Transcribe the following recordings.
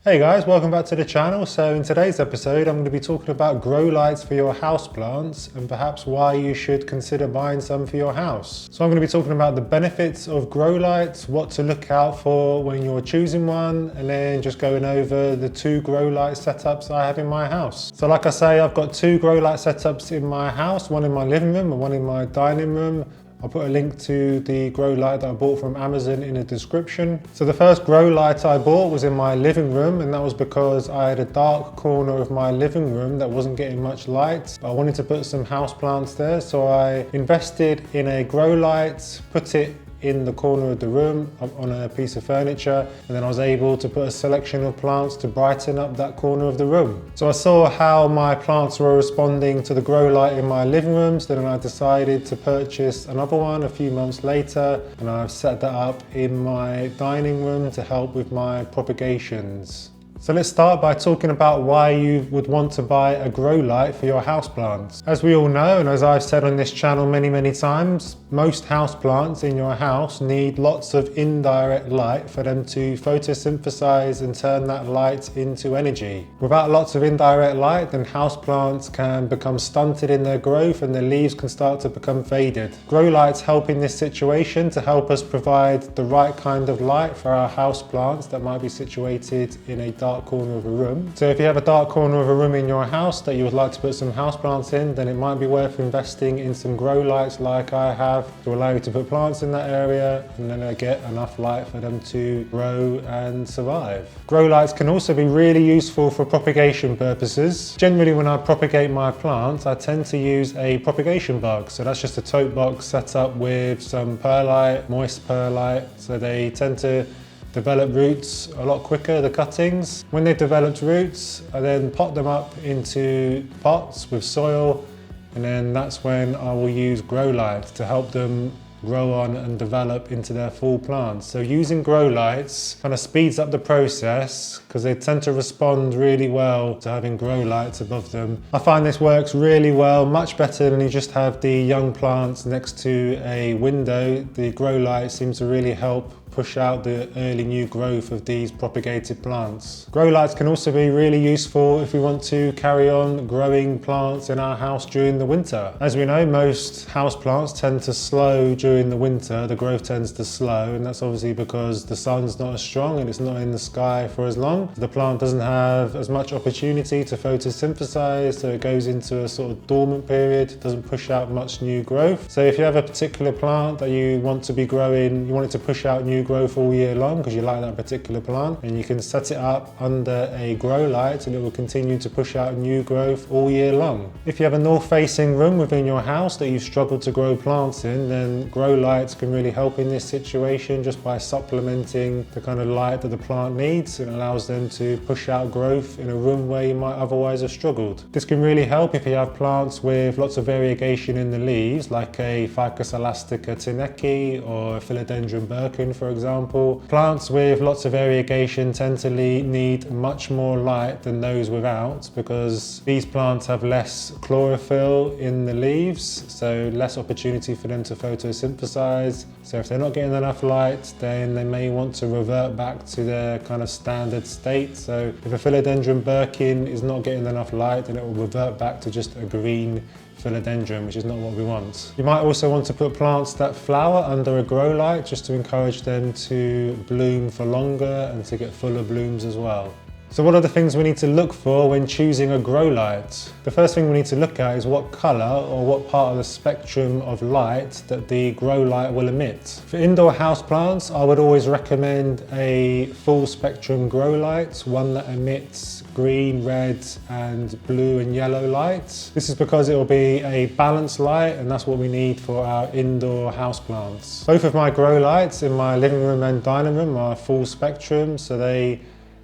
Hey guys, welcome back to the channel. So in today's episode, I'm going to be talking about grow lights for your houseplants and perhaps why you should consider buying some for your house. So I'm going to be talking about the benefits of grow lights, what to look out for when you're choosing one, and then just going over the two grow light setups I have in my house. So like I say, I've got two grow light setups in my house, one in my living room and one in my dining room. I'll put a link to the grow light that I bought from Amazon in the description. So the first grow light I bought was in my living room, and that was because I had a dark corner of my living room that wasn't getting much light. I wanted to put some houseplants there, so I invested in a grow light, put it in the corner of the room on a piece of furniture, and then I was able to put a selection of plants to brighten up that corner of the room. So I saw how my plants were responding to the grow light in my living room, so then I decided to purchase another one a few months later, and I've set that up in my dining room to help with my propagations. So let's start by talking about why you would want to buy a grow light for your houseplants. As we all know, and as I've said on this channel many times, most houseplants in your house need lots of indirect light for them to photosynthesize and turn that light into energy. Without lots of indirect light, then houseplants can become stunted in their growth and their leaves can start to become faded. Grow lights help in this situation to help us provide the right kind of light for our houseplants that might be situated in a dark corner of a room. So if you have a dark corner of a room in your house that you would like to put some houseplants in, then it might be worth investing in some grow lights like I have to allow you to put plants in that area and then get enough light for them to grow and survive. Grow lights can also be really useful for propagation purposes. Generally when I propagate my plants, I tend to use a propagation bug. So that's just a tote box set up with some perlite, moist perlite. So they tend to develop roots a lot quicker, the cuttings. When they've developed roots, I then pot them up into pots with soil, and then that's when I will use grow lights to help them grow on and develop into their full plants. So using grow lights kind of speeds up the process because they tend to respond really well to having grow lights above them. I find this works really well, much better than you just have the young plants next to a window. The grow light seems to really help push out the early new growth of these propagated plants. Grow lights can also be really useful if we want to carry on growing plants in our house during the winter. As we know, most house plants tend to slow during the winter. The growth tends to slow, and that's obviously because the sun's not as strong and it's not in the sky for as long. The plant doesn't have as much opportunity to photosynthesize, so it goes into a sort of dormant period, doesn't push out much new growth. So if you have a particular plant that you want to be growing, you want it to push out new growth all year long because you like that particular plant, and you can set it up under a grow light and it will continue to push out new growth all year long. If you have a north facing room within your house that you've struggled to grow plants in, then grow lights can really help in this situation just by supplementing the kind of light that the plant needs. It allows them to push out growth in a room where you might otherwise have struggled. This can really help if you have plants with lots of variegation in the leaves, like a Ficus elastica tineke or a Philodendron Birkin, for example. Plants with lots of variegation tend to need much more light than those without because these plants have less chlorophyll in the leaves, so less opportunity for them to photosynthesize. So if they're not getting enough light, then they may want to revert back to their kind of standard state. So if a Philodendron Birkin is not getting enough light, then it will revert back to just a green philodendron, which is not what we want. You might also want to put plants that flower under a grow light just to encourage them to bloom for longer and to get fuller blooms as well. So what are the things we need to look for when choosing a grow light? The first thing we need to look at is what colour or what part of the spectrum of light that the grow light will emit. For indoor houseplants, I would always recommend a full spectrum grow light, one that emits green, red and blue and yellow lights. This is because it will be a balanced light, and that's what we need for our indoor houseplants. Both of my grow lights in my living room and dining room are full spectrum, so they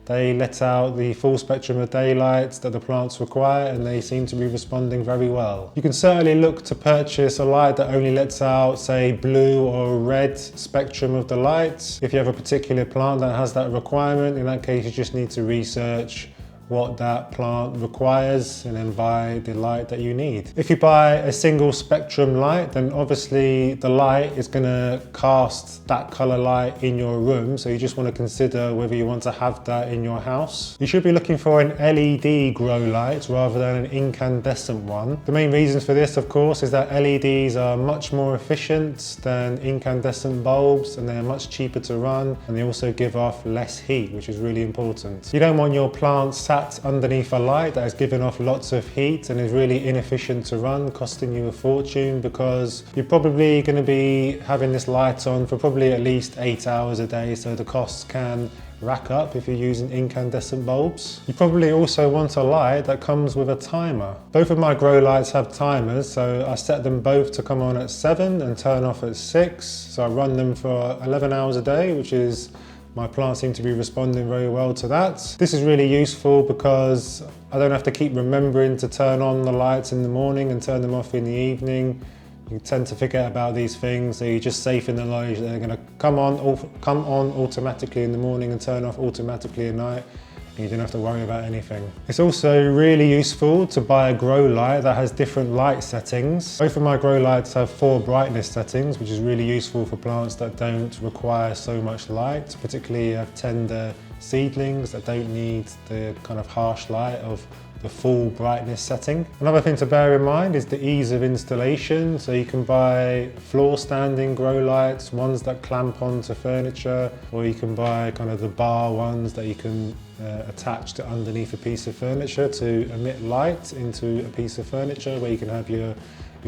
let out the full spectrum of daylight that the plants require, and they seem to be responding very well. You can certainly look to purchase a light that only lets out, say, blue or red spectrum of the light. If you have a particular plant that has that requirement, in that case you just need to research what that plant requires and then buy the light that you need. If you buy a single spectrum light, then obviously the light is going to cast that color light in your room, so you just want to consider whether you want to have that in your house. You should be looking for an LED grow light rather than an incandescent one. The main reasons for this, of course, is that LEDs are much more efficient than incandescent bulbs, and they're much cheaper to run, and they also give off less heat, which is really important. You don't want your plants sat underneath a light that is giving off lots of heat and is really inefficient to run, costing you a fortune, because you're probably going to be having this light on for probably at least 8 hours a day, so the costs can rack up if you're using incandescent bulbs. You probably also want a light that comes with a timer. Both of my grow lights have timers, so I set them both to come on at 7 and turn off at 6. So I run them for 11 hours a day, which is, my plants seem to be responding very well to that. This is really useful because I don't have to keep remembering to turn on the lights in the morning and turn them off in the evening. You tend to forget about these things, so you're just safe in the knowledge that they're going to come on automatically in the morning and turn off automatically at night. You don't have to worry about anything. It's also really useful to buy a grow light that has different light settings. Both of my grow lights have 4 brightness settings, which is really useful for plants that don't require so much light, particularly tender seedlings that don't need the kind of harsh light of the full brightness setting. Another thing to bear in mind is the ease of installation. So you can buy floor standing grow lights, ones that clamp onto furniture, or you can buy kind of the bar ones that you can attach to underneath a piece of furniture to emit light into a piece of furniture where you can have your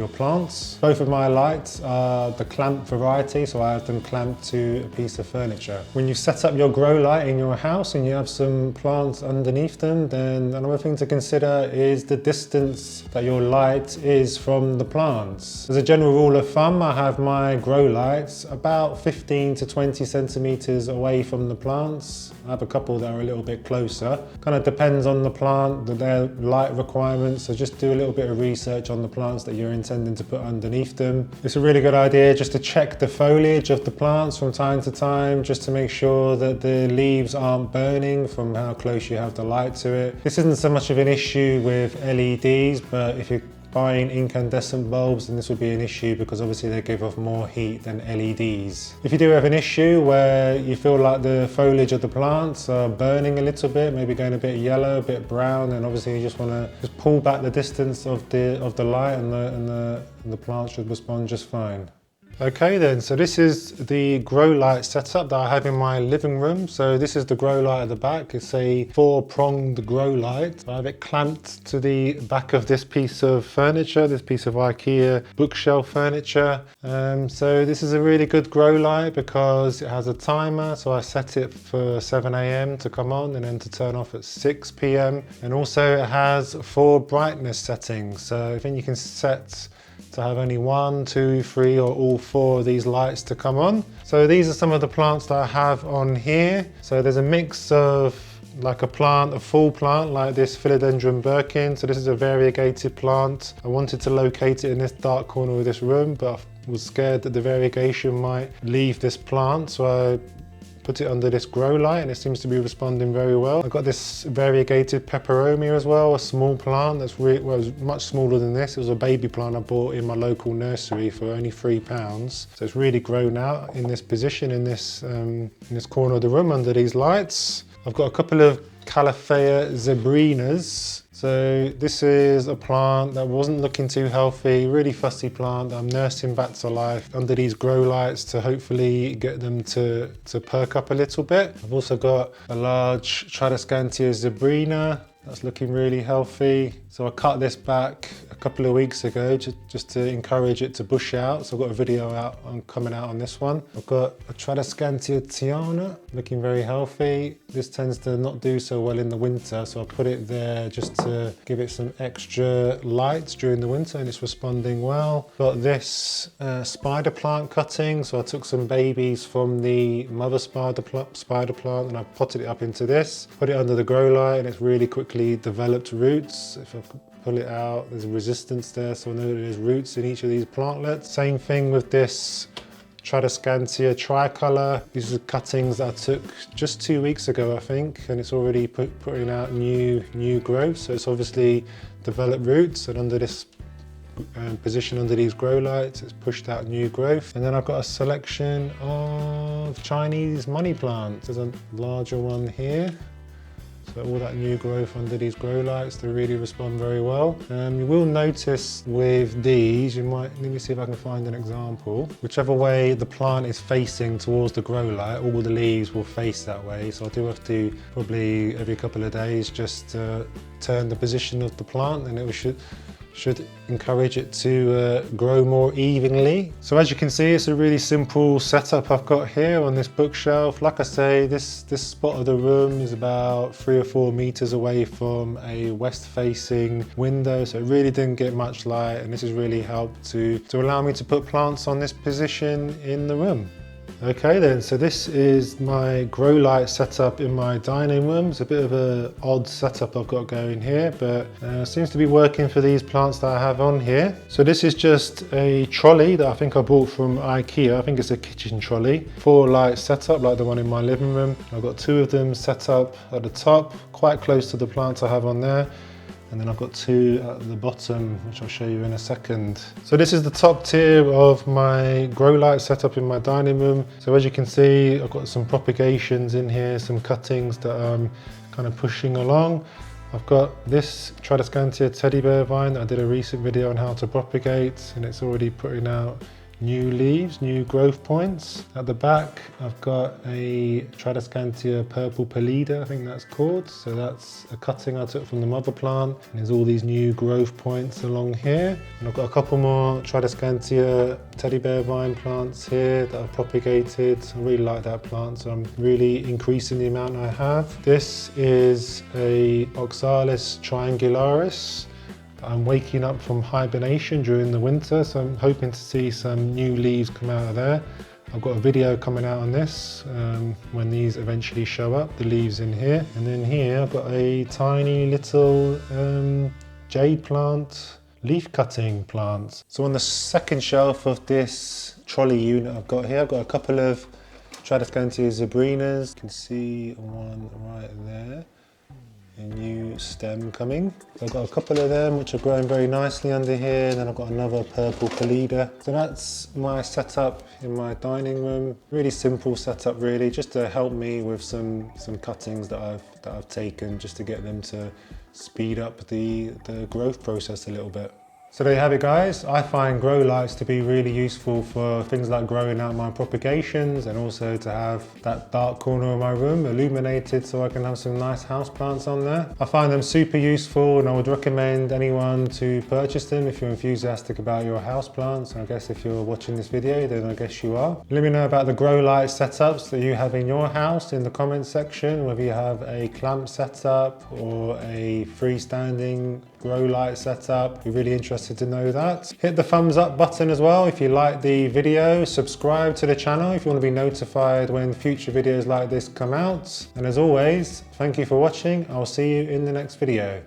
plants. Both of my lights are the clamp variety, so I have them clamped to a piece of furniture. When you set up your grow light in your house and you have some plants underneath them, then another thing to consider is the distance that your light is from the plants. As a general rule of thumb, I have my grow lights about 15 to 20 centimeters away from the plants. I have a couple that are a little bit closer. Kind of depends on the plant, their light requirements, so just do a little bit of research on the plants that you're intending to put underneath them. It's a really good idea just to check the foliage of the plants from time to time, just to make sure that the leaves aren't burning from how close you have the light to it. This isn't so much of an issue with LEDs, but if you're buying incandescent bulbs, then this would be an issue because obviously they give off more heat than LEDs. If you do have an issue where you feel like the foliage of the plants are burning a little bit, maybe going a bit yellow, a bit brown, then obviously you just want to just pull back the distance of the light, and the plant should respond just fine. Okay then, so this is the grow light setup that I have in my living room. So this is the grow light at the back. It's a 4-pronged grow light. I have it clamped to the back of this piece of furniture, this piece of IKEA bookshelf furniture. So this is a really good grow light because it has a timer. So I set it for 7 AM to come on and then to turn off at 6 PM. And also it has 4 brightness settings. So I think you can set to have only 1, 2, 3 or all 4 of these lights to come on. So these are some of the plants that I have on here. So there's a mix of like a full plant like this Philodendron Birkin. So this is a variegated plant. I wanted to locate it in this dark corner of this room, but I was scared that the variegation might leave this plant. So I put it under this grow light and it seems to be responding very well. I've got this variegated peperomia as well, a small plant that's much smaller than this. It was a baby plant I bought in my local nursery for only £3. So it's really grown out in this position in this corner of the room under these lights. I've got a couple of Califea zebrinas. So this is a plant that wasn't looking too healthy, really fussy plant that I'm nursing back to life under these grow lights to hopefully get them to perk up a little bit. I've also got a large Tradescantia zebrina that's looking really healthy. So I cut this back a couple of weeks ago just to encourage it to bush out. So I've got a video coming out on this one. I've got a Tradescantia tiana looking very healthy. This tends to not do so well in the winter, so I put it there just to give it some extra light during the winter, and it's responding well. Got this spider plant cutting, so I took some babies from the mother spider plant and I potted it up into this, put it under the grow light, and it's really quickly developed roots. If I pull it out, there's a resistance there, so I know that there's roots in each of these plantlets. Same thing with this Tradescantia tricolor. These are cuttings that I took just 2 weeks ago, I think, and it's already putting out new growth. So it's obviously developed roots, and under this position under these grow lights, it's pushed out new growth. And then I've got a selection of Chinese money plants. There's a larger one here. So all that new growth under these grow lights, they really respond very well. You will notice with these, let me see if I can find an example. Whichever way the plant is facing towards the grow light, all the leaves will face that way. So I do have to probably every couple of days just turn the position of the plant, and it should encourage it to grow more evenly. So as you can see, it's a really simple setup I've got here on this bookshelf. Like I say, this spot of the room is about 3 or 4 meters away from a west facing window, so it really didn't get much light, and this has really helped to allow me to put plants on this position in the room. Okay then, so this is my grow light setup in my dining room. It's a bit of an odd setup I've got going here, but seems to be working for these plants that I have on here. So this is just a trolley that I think I bought from IKEA. I think it's a kitchen trolley. 4 light setup like the one in my living room. I've got 2 of them set up at the top, quite close to the plants I have on there. And then I've got 2 at the bottom, which I'll show you in a second. So this is the top tier of my grow light setup in my dining room. So as you can see, I've got some propagations in here, some cuttings that I'm kind of pushing along. I've got this Tradescantia teddy bear vine that I did a recent video on how to propagate, and it's already putting out new leaves, new growth points. At the back, I've got a Tradescantia purple pallida, I think that's called. So that's a cutting I took from the mother plant, and there's all these new growth points along here. And I've got a couple more Tradescantia teddy bear vine plants here that I've propagated. I really like that plant, so I'm really increasing the amount I have. This is a Oxalis triangularis. I'm waking up from hibernation during the winter, so I'm hoping to see some new leaves come out of there. I've got a video coming out on this when these eventually show up, the leaves in here. And then here I've got a tiny little jade plant, leaf cutting plants. So on the second shelf of this trolley unit I've got here, I've got a couple of Tradescantia zebrinas. You can see one right there. A new stem coming. So I've got a couple of them which are growing very nicely under here, and then I've got another purple pallida. So that's my setup in my dining room. Really simple setup really, just to help me with some cuttings that I've taken, just to get them to speed up the growth process a little bit. So there you have it guys. I find grow lights to be really useful for things like growing out my propagations, and also to have that dark corner of my room illuminated so I can have some nice houseplants on there. I find them super useful, and I would recommend anyone to purchase them if you're enthusiastic about your houseplants. And I guess if you're watching this video, then I guess you are. Let me know about the grow light setups that you have in your house in the comments section, whether you have a clamp setup or a freestanding grow light setup. Be really interested to know that. Hit the thumbs up button as well if you like the video. Subscribe to the channel if you want to be notified when future videos like this come out. And as always, thank you for watching. I'll see you in the next video.